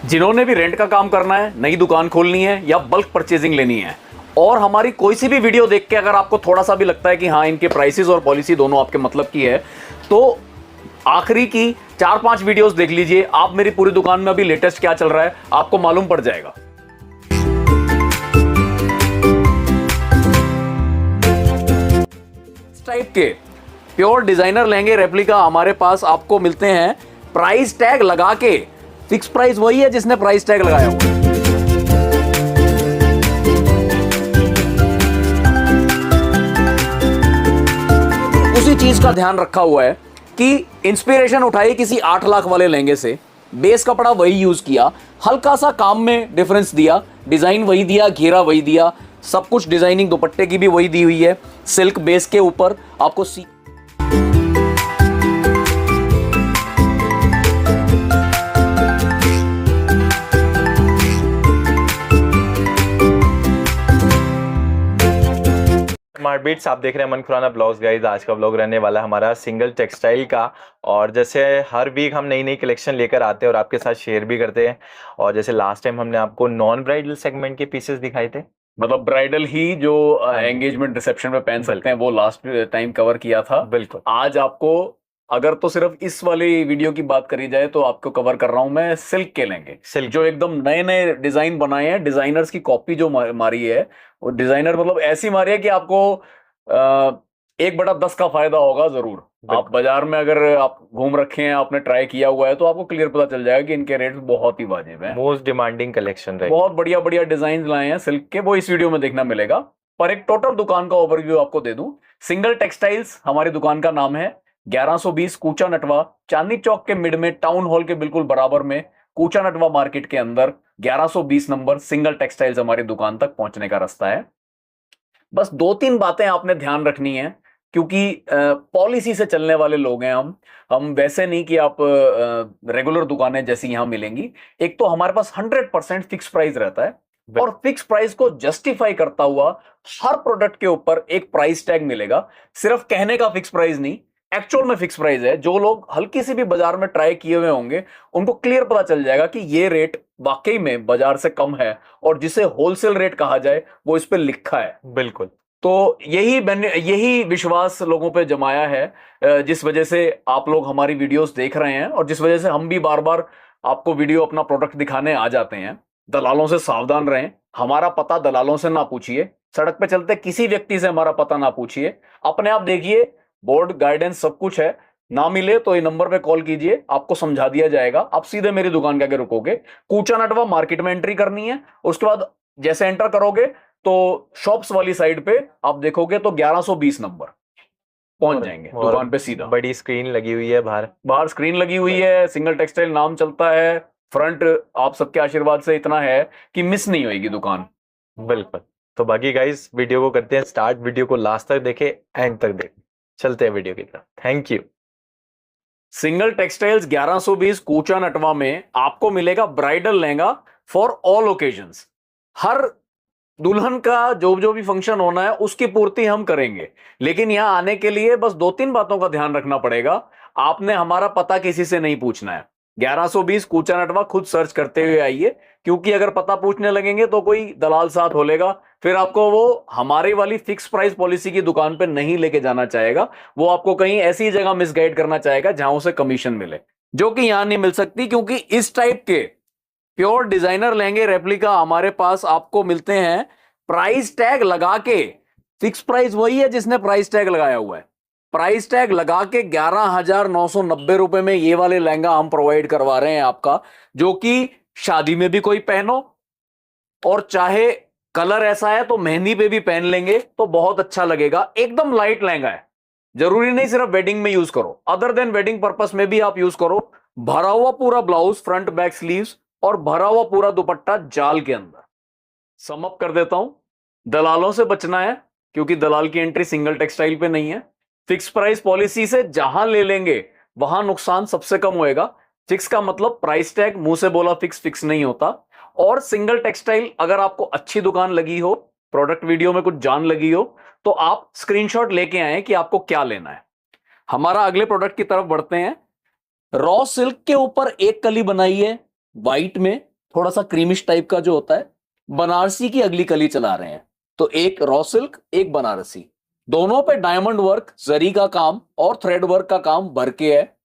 जिन्होंने भी रेंट का काम करना है, नई दुकान खोलनी है या बल्क परचेजिंग लेनी है, और हमारी कोई सी भी वीडियो देख के अगर आपको थोड़ा सा भी लगता है कि हाँ इनके प्राइसेस और पॉलिसी दोनों आपके मतलब की है, तो आखिरी की 4-5 वीडियोस देख लीजिए। आप मेरी पूरी दुकान में अभी लेटेस्ट क्या चल रहा है आपको मालूम पड़ जाएगा। इस टाइप के प्योर डिजाइनर लहंगे रेप्लिका हमारे पास आपको मिलते हैं प्राइस टैग लगा के। फिक्स प्राइस वही है जिसने प्राइस टैग लगाया हुआ है। उसी चीज का ध्यान रखा हुआ है कि इंस्पिरेशन उठाई किसी 8 लाख वाले लहंगे से, बेस कपड़ा वही यूज किया, हल्का सा काम में डिफरेंस दिया, डिजाइन वही दिया, घेरा वही दिया, सब कुछ डिजाइनिंग दुपट्टे की भी वही दी हुई है। सिल्क बेस के ऊपर आपको स्मार्ट बीट्स, आप देख रहे हैं मन खुराना ब्लॉग्स। गाइस, आज का ब्लॉग रहने वाला है हमारा सिंगल टेक्सटाइल का। और जैसे हर वीक हम नई नई कलेक्शन लेकर आते हैं और आपके साथ शेयर भी करते हैं। और जैसे लास्ट टाइम हमने आपको नॉन ब्राइडल सेगमेंट के पीसेस दिखाए थे, मतलब ब्राइडल ही जो एंगेजमेंट रिसेप्शन में पहन सकते हैं, वो लास्ट टाइम कवर किया था। बिल्कुल। आज आपको अगर तो सिर्फ इस वाली वीडियो की बात करी जाए तो आपको कवर कर रहा हूं मैं सिल्क के लहंगे, सिल्क जो एकदम नए नए डिजाइन बनाए हैं। डिजाइनर्स की कॉपी जो मारी है, वो डिजाइनर मतलब ऐसी मारी है कि आपको 1/10 का फायदा होगा जरूर। आप बाजार में अगर आप घूम रखे हैं, आपने ट्राई किया हुआ है, तो आपको क्लियर पता चल जाएगा कि इनके रेट बहुत ही वाजिब हैं। मोस्ट डिमांडिंग कलेक्शन रहे, बहुत बढ़िया बढ़िया डिजाइन लाए हैं सिल्क के, वो इस वीडियो में देखना मिलेगा। पर एक टोटल दुकान का ओवरव्यू आपको दे दूं। सिंगल टेक्सटाइल्स हमारी दुकान का नाम है। 1120 कूचा नटवा, चांदनी चौक के मिड में, टाउन हॉल के बिल्कुल बराबर में, कूचा नटवा मार्केट के अंदर 1120 नंबर सिंगल टेक्सटाइल्स हमारी दुकान तक पहुंचने का रास्ता है। बस 2-3 बातें आपने ध्यान रखनी है, क्योंकि पॉलिसी से चलने वाले लोग हैं हम वैसे नहीं कि आप रेगुलर दुकानें जैसी यहां मिलेंगी। एक तो हमारे पास 100% फिक्स प्राइस रहता है, और फिक्स प्राइस को जस्टिफाई करता हुआ हर प्रोडक्ट के ऊपर एक प्राइस टैग मिलेगा। सिर्फ कहने का फिक्स प्राइस नहीं, एक्चुअल में फिक्स प्राइस है। जो लोग हल्की सी भी बाजार में ट्राई किए हुए होंगे उनको क्लियर पता चल जाएगा कि ये रेट वाकई में बाजार से कम है, और जिसे होलसेल रेट कहा जाए वो इस पे लिखा है। बिल्कुल। तो यही विश्वास लोगों पे जमाया है, जिस वजह से आप लोग हमारी वीडियोस देख रहे हैं, और जिस वजह से हम भी बार बार आपको वीडियो अपना प्रोडक्ट दिखाने आ जाते हैं। दलालों से सावधान रहें। हमारा पता दलालों से ना पूछिए, सड़क पे चलते किसी व्यक्ति से हमारा पता ना पूछिए, अपने आप देखिए, बोर्ड गाइडेंस सब कुछ है। ना मिले तो ये नंबर पे कॉल कीजिए, आपको समझा दिया जाएगा। आप सीधे मेरी दुकान के आगे रुकोगे, कूचा नटवा मार्केट में एंट्री करनी है। उसके बाद जैसे एंटर करोगे तो शॉप्स वाली साइड पे आप देखोगे तो 1120 नंबर पहुंच जाएंगे दुकान पे सीधा। बड़ी स्क्रीन लगी हुई है, बाहर स्क्रीन लगी हुई है, सिंगल टेक्सटाइल नाम चलता है। फ्रंट आप सबके आशीर्वाद से इतना है कि मिस नहीं होगी दुकान। बिल्कुल। तो बाकी गाइस, वीडियो को करते हैं स्टार्ट। वीडियो को लास्ट तक देखें, एंड तक देखें। चलते हैं वीडियो की तरफ। Thank you. Single textiles 1120 Kucha Natwa में आपको मिलेगा bridal lehenga for all occasions. हर दुल्हन का जो जो भी फंक्शन होना है उसकी पूर्ति हम करेंगे, लेकिन यहां आने के लिए बस 2-3 बातों का ध्यान रखना पड़ेगा। आपने हमारा पता किसी से नहीं पूछना है। 1120 कूचा नटवा खुद सर्च करते हुए आइए, क्योंकि अगर पता पूछने लगेंगे तो कोई दलाल साथ हो लेगा, फिर आपको वो हमारी वाली फिक्स प्राइस पॉलिसी की दुकान पे नहीं लेके जाना चाहेगा। वो आपको कहीं ऐसी जगह मिसगाइड करना चाहेगा जहां उसे कमीशन मिले, जो कि यहां नहीं मिल सकती। क्योंकि इस टाइप के प्योर डिजाइनर लहंगे रेप्लिका हमारे पास आपको मिलते हैं प्राइस टैग लगा के। फिक्स प्राइस वही है जिसने प्राइस टैग लगाया हुआ है। प्राइस टैग लगा के 11,990 रुपए में ये वाले लहंगा हम प्रोवाइड करवा रहे हैं आपका, जो कि शादी में भी कोई पहनो, और चाहे कलर ऐसा है तो मेहंदी पे भी पहन लेंगे तो बहुत अच्छा लगेगा। एकदम लाइट लहंगा है, जरूरी नहीं सिर्फ वेडिंग में यूज करो, अदर देन वेडिंग पर्पस में भी आप यूज करो। भरा हुआ पूरा ब्लाउज, फ्रंट बैक स्लीव्स, और भरा हुआ पूरा दुपट्टा जाल के अंदर। सम अप कर देता हूं, दलालों से बचना है, क्योंकि दलाल की एंट्री सिंगल टेक्सटाइल पे नहीं है। फिक्स प्राइस पॉलिसी से जहां ले लेंगे वहां नुकसान सबसे कम होएगा। फिक्स का मतलब प्राइस टैग, मुंह से बोला फिक्स फिक्स नहीं होता। और सिंगल टेक्सटाइल अगर आपको अच्छी दुकान लगी हो, प्रोडक्ट वीडियो में कुछ जान लगी हो, तो आप स्क्रीनशॉट लेके आए कि आपको क्या लेना है। हमारा अगले प्रोडक्ट की तरफ बढ़ते हैं। रॉ सिल्क के ऊपर एक कली बनाई है व्हाइट में, थोड़ा सा क्रीमिश टाइप का जो होता है, बनारसी की अगली कली चला रहे हैं। तो एक रॉ सिल्क, एक बनारसी, दोनों पे डायमंड वर्क, जरी का काम और थ्रेड वर्क का काम भर के है।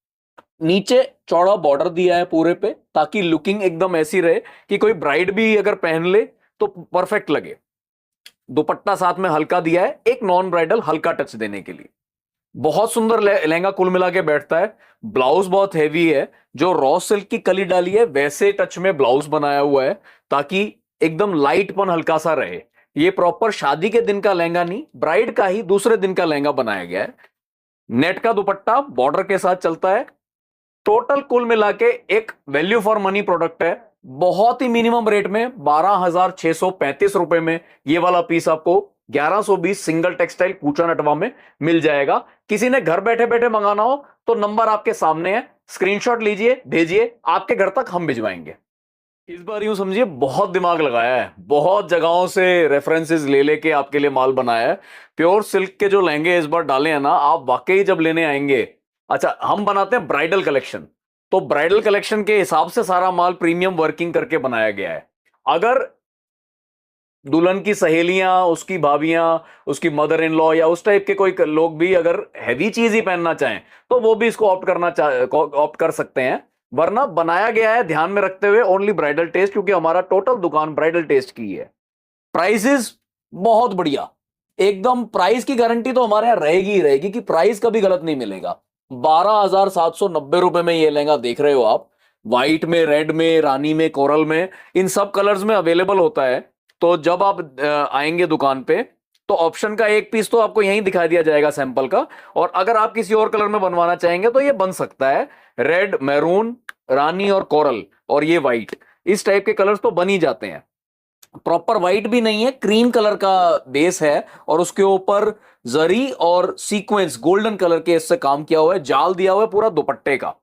नीचे चौड़ा बॉर्डर दिया है पूरे पे, ताकि लुकिंग एकदम ऐसी रहे कि कोई ब्राइड भी अगर पहन ले तो परफेक्ट लगे। दुपट्टा साथ में हल्का दिया है, एक नॉन ब्राइडल हल्का टच देने के लिए। बहुत सुंदर लहंगा कुल मिला के बैठता है। ब्लाउज बहुत हैवी है, जो रॉ सिल्क की कली डाली है वैसे टच में ब्लाउज बनाया हुआ है, ताकि एकदम लाइटपन हल्का सा रहे। ये प्रॉपर शादी के दिन का लहंगा नहीं, ब्राइड का ही दूसरे दिन का लहंगा बनाया गया है। नेट का दुपट्टा बॉर्डर के साथ चलता है। टोटल कुल मिला के एक वैल्यू फॉर मनी प्रोडक्ट है। बहुत ही मिनिमम रेट में 12,635 रुपए में ये वाला पीस आपको 1120 सिंगल टेक्सटाइल कूचा नटवा में मिल जाएगा। किसी ने घर बैठे बैठे मंगाना हो तो नंबर आपके सामने है, स्क्रीनशॉट लीजिए, भेजिए, आपके घर तक हम भिजवाएंगे। इस बार यूं समझिए बहुत दिमाग लगाया है, बहुत जगहों से रेफरेंसेस ले लेके आपके लिए माल बनाया है। प्योर सिल्क के जो लहंगे इस बार डाले हैं ना, आप वाकई जब लेने आएंगे। अच्छा, हम बनाते हैं ब्राइडल कलेक्शन, तो ब्राइडल कलेक्शन के हिसाब से सारा माल प्रीमियम वर्किंग करके बनाया गया है। अगर दुल्हन की सहेलियां, उसकी भाभियां, उसकी मदर इन लॉ या उस टाइप के कोई लोग भी अगर हैवी चीज ही पहनना चाहें तो वो भी इसको ऑप्ट कर सकते हैं। वरना बनाया गया है ध्यान में रखते हुए ओनली ब्राइडल टेस्ट, क्योंकि हमारा टोटल दुकान ब्राइडल टेस्ट की है। प्राइसेस बहुत बढ़िया, एकदम प्राइस की गारंटी तो हमारे यहां रहेगी ही रहेगी कि प्राइस कभी गलत नहीं मिलेगा। 12,790 रुपए में ये लहंगा देख रहे हो आप, व्हाइट में, रेड में, रानी में, कोरल में, इन सब कलर्स में अवेलेबल होता है। तो जब आप आएंगे दुकान पे तो ऑप्शन का एक पीस तो आपको यहीं दिखा दिया जाएगा सैंपल का, और अगर आप किसी और कलर में बनवाना चाहेंगे तो ये बन सकता है। रेड, मैरून, रानी और कोरल और ये व्हाइट, इस टाइप के कलर्स तो बन ही जाते हैं। प्रॉपर व्हाइट भी नहीं है, क्रीम कलर का बेस है और उसके ऊपर जरी और सीक्वेंस गोल्डन कलर के इससे काम किया हुआ है, जाल दिया हुआ है पूरा दुपट्टे का,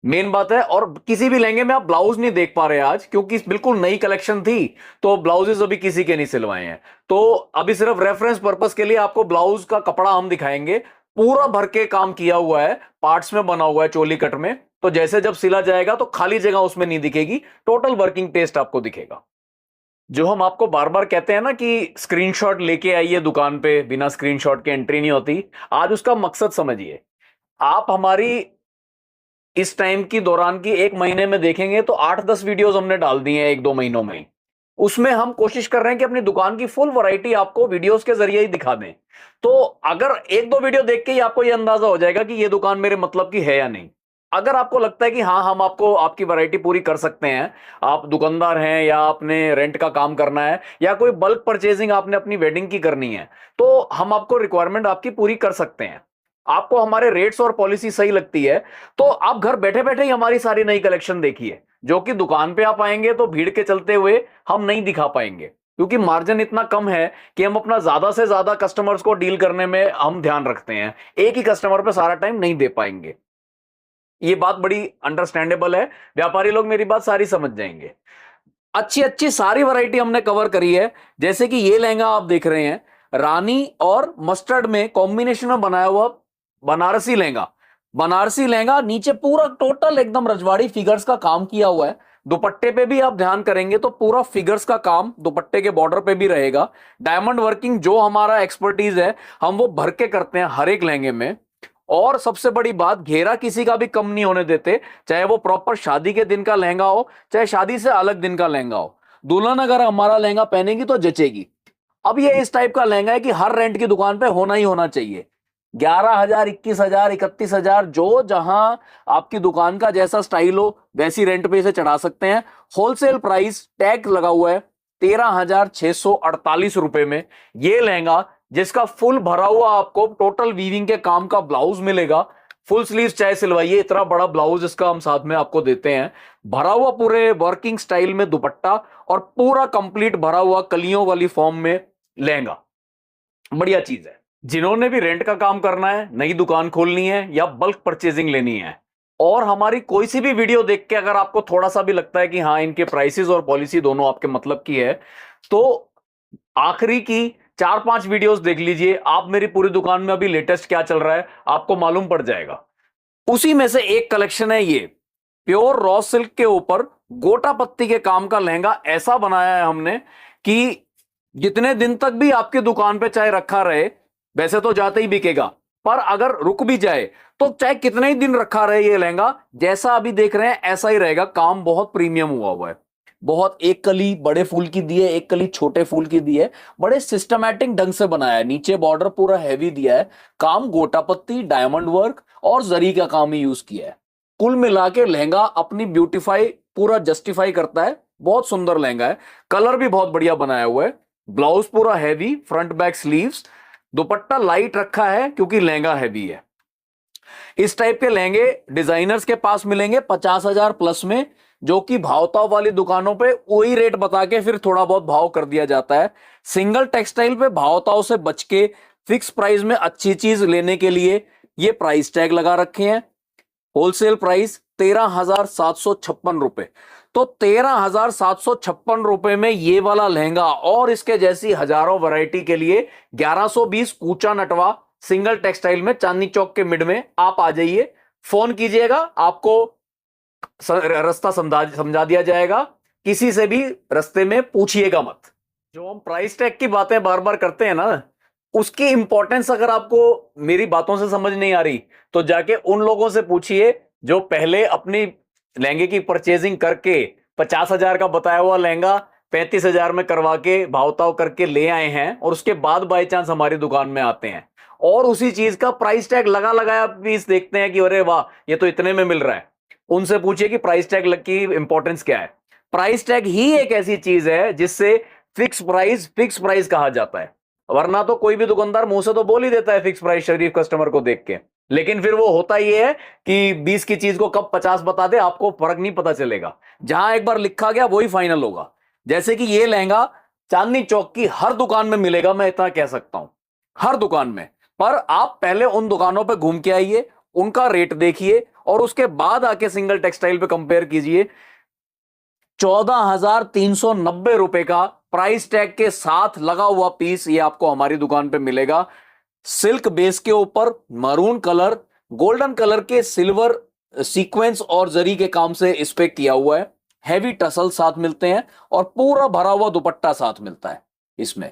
मेन बात है। और किसी भी लहंगे में आप ब्लाउज नहीं देख पा रहे आज, क्योंकि बिल्कुल नई कलेक्शन थी, तो ब्लाउजेस अभी किसी के नहीं सिलवाए हैं। तो अभी सिर्फ रेफरेंस पर्पस के लिए आपको ब्लाउज का कपड़ा हम दिखाएंगे, पूरा भर के काम किया हुआ है, पार्ट्स में बना हुआ है चोली कट में। तो जैसे जब सिला जाएगा तो खाली जगह उसमें नहीं दिखेगी, टोटल वर्किंग टेस्ट आपको दिखेगा। जो हम आपको बार बार कहते हैं ना कि स्क्रीनशॉट लेके आइए दुकान पे, बिना स्क्रीनशॉट के एंट्री नहीं होती, आज उसका मकसद समझिए। आप हमारी इस टाइम की दौरान की एक महीने में देखेंगे तो 8-10 वीडियोस हमने डाल दी हैं 1-2 महीनों में। उसमें हम कोशिश कर रहे हैं कि अपनी दुकान की फुल वैरायटी आपको वीडियोस के जरिए ही दिखा दें। तो अगर 1-2 वीडियो देख के ही आपको ये अंदाजा हो जाएगा कि ये दुकान मेरे मतलब की है या नहीं। अगर आपको लगता है कि हाँ, हम आपको आपकी वैरायटी पूरी कर सकते हैं, आप दुकानदार हैं या आपने रेंट का काम करना है या कोई बल्क परचेजिंग आपने अपनी वेडिंग की करनी है, तो हम आपको रिक्वायरमेंट आपकी पूरी कर सकते हैं। आपको हमारे रेट्स और पॉलिसी सही लगती है तो आप घर बैठे बैठे ही हमारी सारी नई कलेक्शन देखिए, जो कि दुकान पे आप आएंगे तो भीड़ के चलते हुए हम नहीं दिखा पाएंगे, क्योंकि मार्जिन इतना कम है कि हम अपना ज्यादा से ज्यादा कस्टमर्स को डील करने में हम ध्यान रखते हैं। एक ही कस्टमर पे सारा टाइम नहीं दे पाएंगे, ये बात बड़ी अंडरस्टैंडेबल है, व्यापारी लोग मेरी बात सारी समझ जाएंगे। अच्छी अच्छी सारी वैरायटी हमने कवर करी है। जैसे कि ये लहंगा आप देख रहे हैं, रानी और मस्टर्ड में कॉम्बिनेशन में बनाया हुआ बनारसी लहंगा। बनारसी लहंगा नीचे पूरा टोटल एकदम रजवाड़ी फिगर्स का काम किया हुआ है। दुपट्टे पे भी आप ध्यान करेंगे तो पूरा फिगर्स का काम दुपट्टे के बॉर्डर पे भी रहेगा। डायमंड वर्किंग जो हमारा एक्सपर्टीज है, हम वो भर के करते हैं हर एक लहंगे में। और सबसे बड़ी बात, घेरा किसी का भी कम नहीं होने देते, चाहे वो प्रॉपर शादी के दिन का लहंगा हो, चाहे शादी से अलग दिन का लहंगा हो। दुल्हन अगर हमारा लहंगा पहनेगी तो जचेगी। अब ये इस टाइप का लहंगा है कि हर रेंट की दुकान पे होना ही होना चाहिए। 11,000, 21,000, 31,000, जो जहां आपकी दुकान का जैसा स्टाइल हो वैसी रेंट पे इसे चढ़ा सकते हैं। होलसेल प्राइस टैग लगा हुआ है 13,648 रुपए में ये लहंगा, जिसका फुल भरा हुआ आपको टोटल वीविंग के काम का ब्लाउज मिलेगा। फुल स्लीव चाहे सिलवाइए, इतना बड़ा ब्लाउज इसका हम साथ में आपको देते हैं। भरा हुआ पूरे वर्किंग स्टाइल में दुपट्टा और पूरा कंप्लीट भरा हुआ कलियों वाली फॉर्म में लहंगा, बढ़िया चीज है। जिन्होंने भी रेंट का काम करना है, नई दुकान खोलनी है या बल्क परचेजिंग लेनी है, और हमारी कोई सी भी वीडियो देख के अगर आपको थोड़ा सा भी लगता है कि हाँ, इनके प्राइसेस और पॉलिसी दोनों आपके मतलब की है, तो आखिरी की 4-5 वीडियोस देख लीजिए आप। मेरी पूरी दुकान में अभी लेटेस्ट क्या चल रहा है आपको मालूम पड़ जाएगा। उसी में से एक कलेक्शन है ये, प्योर रॉ सिल्क के ऊपर गोटा पत्ती के काम का लहंगा ऐसा बनाया है हमने कि जितने दिन तक भी आपकी दुकान पे चाहे रखा रहे, वैसे तो जाते ही बिकेगा, पर अगर रुक भी जाए तो चाहे कितने ही दिन रखा रहे, ये लहंगा जैसा अभी देख रहे हैं ऐसा ही रहेगा। काम बहुत प्रीमियम हुआ है, बहुत, एक कली बड़े फूल की दी है, एक कली छोटे फूल की दी है, बड़े सिस्टमैटिक ढंग से बनाया है। नीचे बॉर्डर पूरा हैवी दिया है, काम गोटा पत्ती, डायमंड वर्क और जरी का काम ही यूज किया है। कुल मिला के लहंगा अपनी ब्यूटीफाई पूरा जस्टिफाई करता है। बहुत सुंदर लहंगा है, कलर भी बहुत बढ़िया बनाया हुआ है। ब्लाउज पूरा हैवी, फ्रंट बैक स्लीव्स, दुपट्टा लाइट रखा है क्योंकि लहंगा हैवी है। इस टाइप के लहंगे डिजाइनर्स के पास मिलेंगे 50,000 प्लस में, जो कि भावताव वाली दुकानों पे वही रेट बता के फिर थोड़ा बहुत भाव कर दिया जाता है। सिंगल टेक्सटाइल पे भावताव से बच के फिक्स प्राइस में अच्छी चीज लेने के लिए ये प्राइस टैग लगा रखे हैं। होलसेल प्राइस 13,756 रुपए। तो 13,756 रुपए में ये वाला लहंगा और इसके जैसी हजारों वैरायटी के लिए 1120 कूचा नटवा सिंगल टेक्सटाइल में, चांदनी चौक के मिड में आप आ जाइए, फोन कीजिएगा, आपको रास्ता समझा दिया जाएगा। किसी से भी रास्ते में पूछिएगा मत। जो हम प्राइस टैग की बातें बार बार करते हैं ना, उसकी इंपॉर्टेंस अगर आपको मेरी बातों से समझ नहीं आ रही तो जाके उन लोगों से पूछिए जो पहले अपनी लहंगे की परचेजिंग करके 50,000 का बताया हुआ लहंगा 35,000 में करवा के भावताव करके ले आए हैं और उसके बाद बाय चांस हमारी दुकान में आते हैं और उसी चीज का प्राइस टैग लगाया पीस देखते हैं कि अरे वाह ये तो इतने में मिल रहा है। उनसे पूछिए कि प्राइस टैग की इंपॉर्टेंस क्या है। प्राइस टैग ही एक ऐसी चीज है जिससे फिक्स प्राइस कहा जाता है। वरना तो कोई भी दुकानदार मुंह से तो बोल ही देता है फिक्स प्राइस शरीफ कस्टमर को देख के, लेकिन फिर वो होता ये है कि 20 की चीज को कब 50 बता दे, आपको फर्क नहीं पता चलेगा। जहां एक बार लिखा गया वही फाइनल होगा। जैसे कि ये लहंगा चांदनी चौक की हर दुकान में मिलेगा, मैं इतना कह सकता हूं, हर दुकान में। पर आप पहले उन दुकानों पे घूम के आइए, उनका रेट देखिए और उसके बाद आके सिंगल टेक्सटाइल पे कंपेयर कीजिए। 14,390 रुपए का प्राइस टैग के साथ लगा हुआ पीस ये आपको हमारी दुकान पे मिलेगा। सिल्क बेस के ऊपर मरून कलर, गोल्डन कलर के सिल्वर सीक्वेंस और जरी के काम से इस पे किया हुआ है। हैवी टसल साथ मिलते हैं और पूरा भरा हुआ दुपट्टा साथ मिलता है। इसमें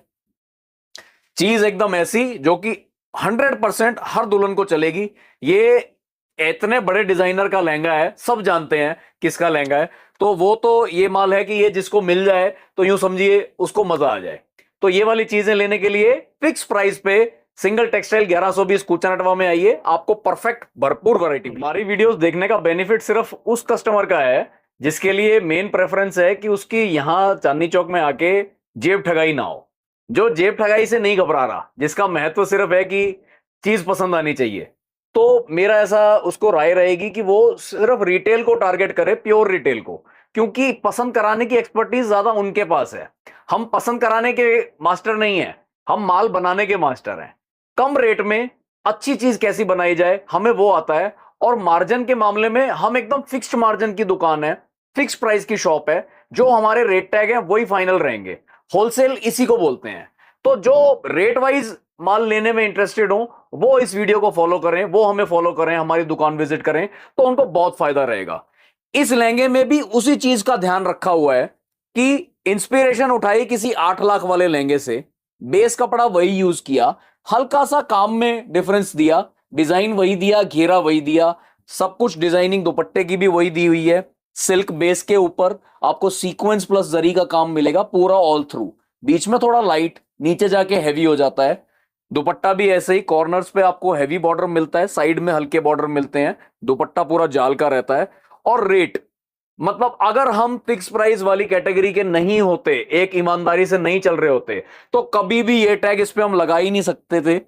चीज एकदम ऐसी जो कि 100% हर दुल्हन को चलेगी। ये इतने बड़े डिजाइनर का लहंगा है, सब जानते हैं किसका लहंगा है, तो वो तो ये माल है कि ये जिसको मिल जाए तो यूं समझिए उसको मजा आ जाए। तो ये वाली चीजें लेने के लिए फिक्स प्राइस पे सिंगल टेक्सटाइल 1120 कूचा नटवा में आइए, आपको परफेक्ट भरपूर वैरायटी। हमारी वीडियोस देखने का बेनिफिट सिर्फ उस कस्टमर का है जिसके लिए मेन प्रेफरेंस है कि उसकी यहां चांदनी चौक में आके जेब ठगाई ना हो, जो जेब ठगाई से नहीं घबरा रहा, जिसका महत्व सिर्फ है कि चीज पसंद आनी चाहिए। तो मेरा ऐसा उसको राय रहेगी कि वो सिर्फ रिटेल को टारगेट करे, प्योर रिटेल को, क्योंकि पसंद कराने की एक्सपर्टीज ज्यादा उनके पास है। हम पसंद कराने के मास्टर नहीं है, हम माल बनाने के मास्टर हैं। कम रेट में अच्छी चीज कैसी बनाई जाए हमें वो आता है। और मार्जिन के मामले में हम एकदम फिक्स्ड मार्जिन की दुकान है, फिक्स प्राइस की शॉप है, जो हमारे रेट टैग हैं वही फाइनल रहेंगे। होलसेल इसी को बोलते हैं। तो जो रेट वाइज माल लेने में इंटरेस्टेड हो वो इस वीडियो को फॉलो करें, वो हमें फॉलो करें, हमारी दुकान विजिट करें, तो उनको बहुत फायदा रहेगा। इस लहंगे में भी उसी चीज का ध्यान रखा हुआ है कि इंस्पिरेशन उठाई किसी 8 लाख वाले लहंगे से, बेस कपड़ा वही यूज किया, हल्का सा काम में डिफरेंस दिया, डिजाइन वही दिया, घेरा वही दिया, सब कुछ डिजाइनिंग दुपट्टे की भी वही दी हुई है। सिल्क बेस के ऊपर आपको सीक्वेंस प्लस जरी का काम मिलेगा पूरा ऑल थ्रू, बीच में थोड़ा लाइट, नीचे जाके हैवी हो जाता है। दुपट्टा भी ऐसे ही कॉर्नर्स पे आपको हैवी बॉर्डर मिलता है, साइड में हल्के बॉर्डर मिलते हैं, दुपट्टा पूरा जाल का रहता है। और रेट मतलब अगर हम फिक्स प्राइस वाली कैटेगरी के नहीं होते, एक ईमानदारी से नहीं चल रहे होते, तो कभी भी ये टैग इस पे हम लगा ही नहीं सकते थे।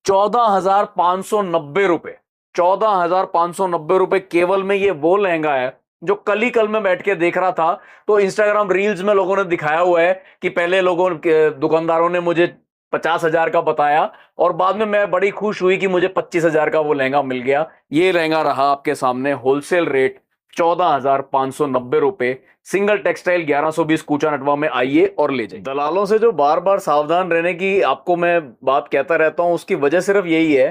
14,590 रुपए, 14,590 रुपए केवल में ये वो लहंगा है जो कल ही कल में बैठ के देख रहा था तो इंस्टाग्राम रील्स में लोगों ने दिखाया हुआ है कि पहले दुकानदारों ने मुझे 50,000 का बताया और बाद में मैं बड़ी खुश हुई कि मुझे 25,000 का वो लहंगा मिल गया। ये लहंगा रहा आपके सामने, होलसेल रेट 14,590 रुपए, सिंगल टेक्सटाइल 1120 कूचा नटवा में आइए और ले जाइए। दलालों से जो बार बार सावधान रहने की आपको मैं बात कहता रहता हूं, उसकी वजह सिर्फ यही है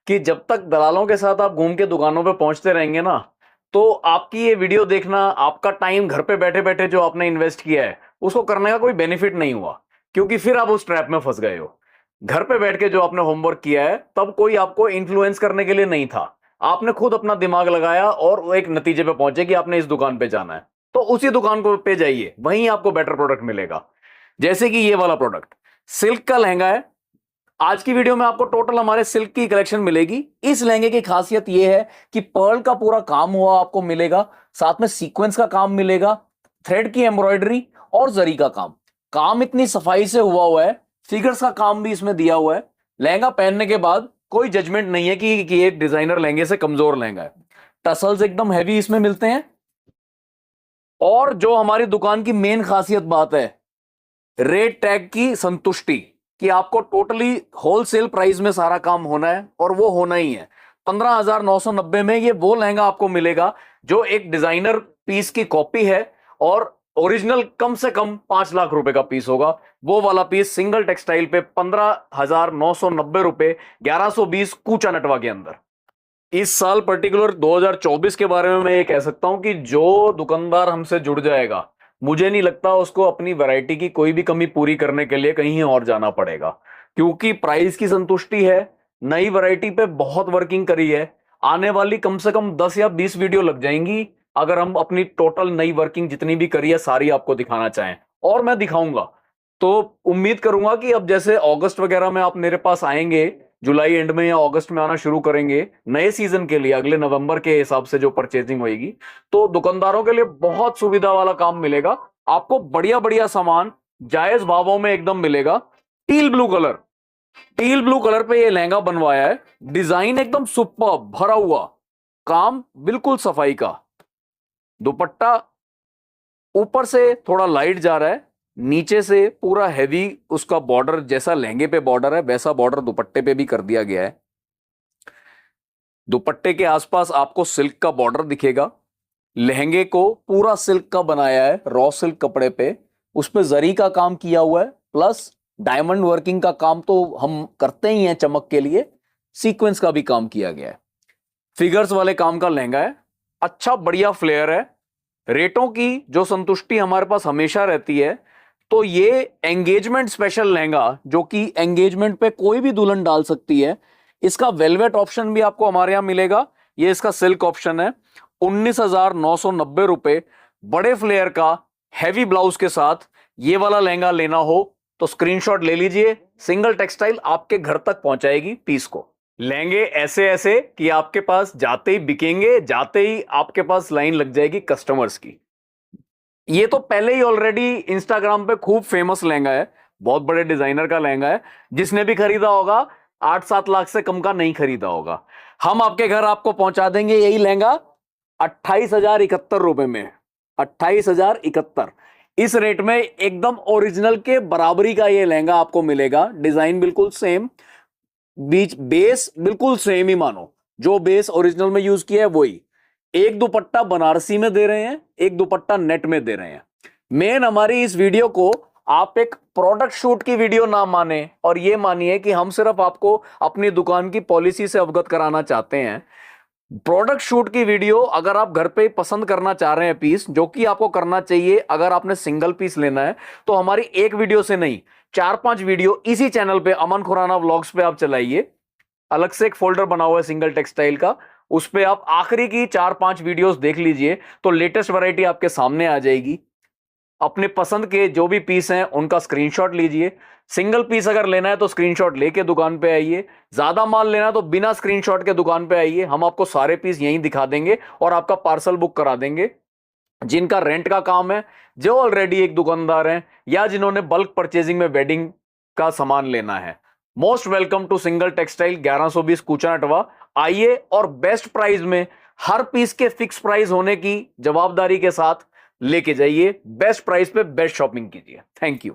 कि जब तक दलालों के साथ आप घूम के दुकानों पे पहुंचते रहेंगे ना, तो आपकी ये वीडियो देखना, आपका टाइम घर पे बैठे बैठे जो आपने इन्वेस्ट किया है उसको करने का कोई बेनिफिट नहीं हुआ, क्योंकि फिर आप उस ट्रैप में फंस गए हो। घर पे बैठ के जो आपने होमवर्क किया है तब कोई आपको इन्फ्लुएंस करने के लिए नहीं था, आपने खुद अपना दिमाग लगाया और वो एक नतीजे पे पहुंचे कि आपने इस दुकान पे जाना है, तो उसी दुकान को पे जाइए, वहीं आपको बेटर प्रोडक्ट मिलेगा। जैसे कि ये वाला प्रोडक्ट सिल्क का लहंगा है। आज की वीडियो में आपको टोटल हमारे सिल्क की कलेक्शन मिलेगी। इस लहंगे की खासियत यह है कि पर्ल का पूरा काम हुआ आपको मिलेगा, साथ में सीक्वेंस का काम मिलेगा, थ्रेड की एम्ब्रॉयडरी और जरी का काम। काम इतनी सफाई से हुआ है, फिगर्स का काम भी इसमें दिया हुआ है। लहंगा पहनने के बाद कोई जजमेंट नहीं है कि ये डिजाइनर लहंगे से कमजोर लहंगा है। टसल्स एकदम हैवी इसमें मिलते हैं। और जो हमारी दुकान की मेन खासियत बात है, रेट टैग की संतुष्टि, कि आपको टोटली होलसेल प्राइस में सारा काम होना है, और वो होना ही है। 15,990 में ये वो लहंगा आपको मिलेगा जो एक डिजाइनर पीस की कॉपी है, और ओरिजिनल कम से कम 5 लाख रुपए का पीस होगा। वो वाला पीस सिंगल टेक्सटाइल पे 15,990 रुपए, 1120 कूचा नटवा के अंदर। इस साल पर्टिकुलर 2024 के बारे में मैं ये कह सकता हूं कि जो दुकानदार हमसे जुड़ जाएगा, मुझे नहीं लगता उसको अपनी वैरायटी की कोई भी कमी पूरी करने के लिए कहीं और जाना पड़ेगा, क्योंकि प्राइस की संतुष्टि है, नई वैरायटी पे बहुत वर्किंग करी है। आने वाली कम से कम 10 या 20 वीडियो लग जाएंगी अगर हम अपनी टोटल नई वर्किंग जितनी भी करी है सारी आपको दिखाना चाहें, और मैं दिखाऊंगा। तो उम्मीद करूंगा कि अब जैसे अगस्त वगैरह में आप मेरे पास आएंगे, जुलाई एंड में या अगस्त में आना शुरू करेंगे नए सीजन के लिए, अगले नवंबर के हिसाब से जो परचेजिंग होगी, तो दुकानदारों के लिए बहुत सुविधा वाला काम मिलेगा। आपको बढ़िया बढ़िया सामान जायज भावों में एकदम मिलेगा। Teal blue colour, teal blue colour पे ये लहंगा बनवाया है, डिजाइन एकदम सुपर भरा हुआ, काम बिल्कुल सफाई का। दुपट्टा ऊपर से थोड़ा लाइट जा रहा है, नीचे से पूरा हैवी उसका बॉर्डर, जैसा लहंगे पे बॉर्डर है वैसा बॉर्डर दुपट्टे पे भी कर दिया गया है। दुपट्टे के आसपास आपको सिल्क का बॉर्डर दिखेगा। लहंगे को पूरा सिल्क का बनाया है, रॉ सिल्क कपड़े पे, उस पे जरी का काम किया हुआ है, प्लस डायमंड वर्किंग का काम तो हम करते ही हैं चमक के लिए, सीक्वेंस का भी काम किया गया है। फिगर्स वाले काम का लहंगा है, अच्छा बढ़िया फ्लेयर है। रेटों की जो संतुष्टि हमारे पास हमेशा रहती है, तो ये एंगेजमेंट स्पेशल लहंगा जो कि एंगेजमेंट पे कोई भी दुल्हन डाल सकती है, इसका वेलवेट ऑप्शन भी आपको हमारे यहां मिलेगा। ये इसका सिल्क ऑप्शन है, 19,990 रुपए, बड़े फ्लेयर का हैवी ब्लाउज के साथ। ये वाला लहंगा लेना हो तो स्क्रीनशॉट ले लीजिए, सिंगल टेक्सटाइल आपके घर तक पहुंचाएगी पीस को। लहंगे ऐसे ऐसे कि आपके पास जाते ही बिकेंगे, जाते ही आपके पास लाइन लग जाएगी कस्टमर्स की। ये तो पहले ही ऑलरेडी इंस्टाग्राम पे खूब फेमस लहंगा है, बहुत बड़े डिजाइनर का लहंगा है, जिसने भी खरीदा होगा 8-7 लाख से कम का नहीं खरीदा होगा। हम आपके घर आपको पहुंचा देंगे यही लहंगा 28,071 रुपए में, 28,071। इस रेट में एकदम ओरिजिनल के बराबरी का ये लहंगा आपको मिलेगा। डिजाइन बिल्कुल सेम, बीच बेस बिल्कुल सेम ही मानो, जो बेस ओरिजिनल में यूज किया है वही। एक दुपट्टा बनारसी में दे रहे हैं, एक दुपट्टा नेट में दे रहे हैं। मेन हमारी इस वीडियो को आप एक प्रोडक्ट शूट की वीडियो ना माने, और ये मानिए कि हम सिर्फ आपको अपनी दुकान की पॉलिसी से अवगत कराना चाहते हैं। प्रोडक्ट शूट की वीडियो अगर आप घर पे पसंद करना चाह रहे हैं पीस, जो कि आपको करना चाहिए अगर आपने सिंगल पीस लेना है, तो हमारी एक वीडियो से नहीं 4-5 वीडियो इसी चैनल पे अमन खुराना व्लॉग्स पे आप चलाइए। अलग से एक फोल्डर बना हुआ है सिंगल टेक्सटाइल का, उस पे आप आखिरी की 4-5 वीडियोस देख लीजिए, तो लेटेस्ट वैरायटी आपके सामने आ जाएगी। अपने पसंद के जो भी पीस हैं उनका स्क्रीनशॉट लीजिए। सिंगल पीस अगर लेना है तो स्क्रीनशॉट लेके दुकान पे आइए, ज्यादा माल लेना है तो बिना स्क्रीनशॉट के दुकान पे आइए, हम आपको सारे पीस यहीं दिखा देंगे और आपका पार्सल बुक करा देंगे। जिनका रेंट का काम है, जो ऑलरेडी एक दुकानदार हैं, या जिन्होंने बल्क परचेजिंग में वेडिंग का सामान लेना है, most welcome to single textile, 1120 Kucha Natwa. आइए और बेस्ट प्राइस में, हर पीस के फिक्स प्राइस होने की जवाबदारी के साथ लेके जाइए, बेस्ट प्राइस पे बेस्ट शॉपिंग कीजिए। Thank you.